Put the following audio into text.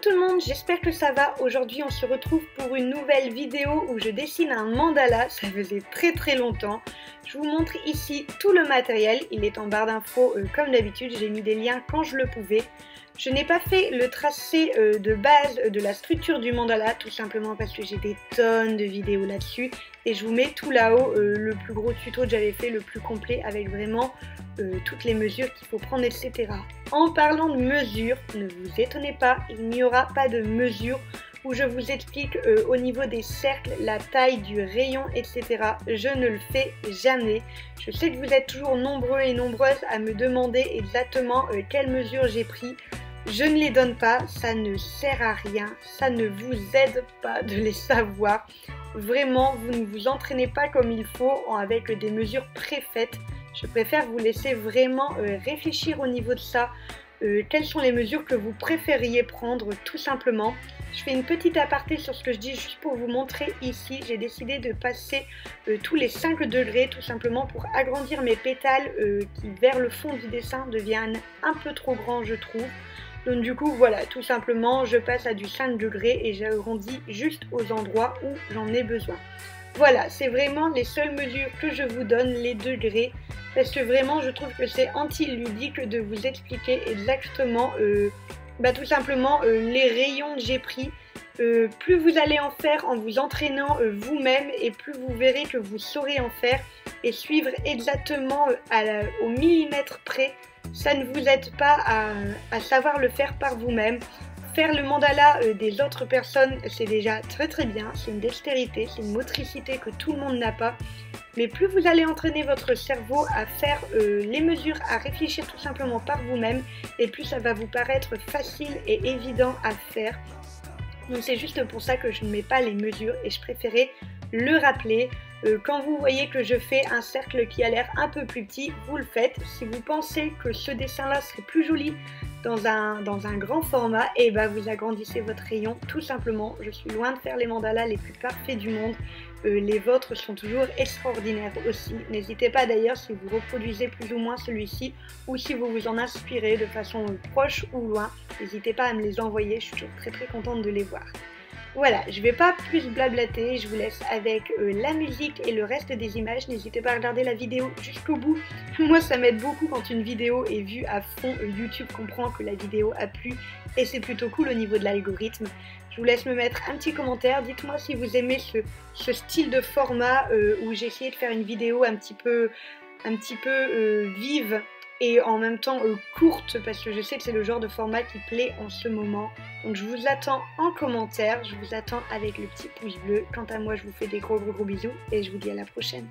tout le monde, j'espère que ça va. Aujourd'hui on se retrouve pour une nouvelle vidéo où je dessine un mandala, ça faisait très longtemps. Je vous montre ici tout le matériel, il est en barre d'infos comme d'habitude, j'ai mis des liens quand je le pouvais. Je n'ai pas fait le tracé de base de la structure du mandala, tout simplement parce que j'ai des tonnes de vidéos là-dessus. Et je vous mets tout là-haut le plus gros tuto que j'avais fait, le plus complet, avec vraiment toutes les mesures qu'il faut prendre, etc. En parlant de mesures, ne vous étonnez pas, il n'y aura pas de mesures où je vous explique au niveau des cercles, la taille du rayon, etc. Je ne le fais jamais. Je sais que vous êtes toujours nombreux et nombreuses à me demander exactement quelles mesures j'ai pris. Je ne les donne pas, ça ne sert à rien, ça ne vous aide pas de les savoir. Vraiment, vous ne vous entraînez pas comme il faut avec des mesures préfaites. Je préfère vous laisser vraiment réfléchir au niveau de ça. Quelles sont les mesures que vous préfériez prendre tout simplement. Je fais une petite aparté sur ce que je dis juste pour vous montrer ici. J'ai décidé de passer tous les 5 degrés tout simplement pour agrandir mes pétales qui vers le fond du dessin deviennent un peu trop grands je trouve. Donc du coup voilà, tout simplement je passe à du 5 degrés et j'agrandis juste aux endroits où j'en ai besoin. Voilà, c'est vraiment les seules mesures que je vous donne, les degrés, parce que vraiment je trouve que c'est anti-ludique de vous expliquer exactement, tout simplement les rayons que j'ai pris. Plus vous allez en faire en vous entraînant vous-même et plus vous verrez que vous saurez en faire et suivre exactement au millimètre près. Ça ne vous aide pas à savoir le faire par vous-même. Faire le mandala des autres personnes, c'est déjà très bien. C'est une dextérité, c'est une motricité que tout le monde n'a pas. Mais plus vous allez entraîner votre cerveau à faire les mesures, à réfléchir tout simplement par vous-même, et plus ça va vous paraître facile et évident à faire. Donc c'est juste pour ça que je ne mets pas les mesures et je préférais le rappeler. Quand vous voyez que je fais un cercle qui a l'air un peu plus petit, vous le faites. Si vous pensez que ce dessin-là serait plus joli dans un grand format, et vous agrandissez votre rayon tout simplement. Je suis loin de faire les mandalas les plus parfaits du monde. Les vôtres sont toujours extraordinaires aussi. N'hésitez pas d'ailleurs si vous reproduisez plus ou moins celui-ci ou si vous vous en inspirez de façon proche ou loin. N'hésitez pas à me les envoyer, je suis toujours très contente de les voir. Voilà, je ne vais pas plus blablater, je vous laisse avec la musique et le reste des images. N'hésitez pas à regarder la vidéo jusqu'au bout. Moi, ça m'aide beaucoup quand une vidéo est vue à fond. YouTube comprend que la vidéo a plu et c'est plutôt cool au niveau de l'algorithme. Je vous laisse me mettre un petit commentaire. Dites-moi si vous aimez ce style de format où j'ai essayé de faire une vidéo un petit peu vive et en même temps courte parce que je sais que c'est le genre de format qui plaît en ce moment. Donc je vous attends en commentaire, je vous attends avec le petit pouce bleu. Quant à moi, je vous fais des gros bisous et je vous dis à la prochaine.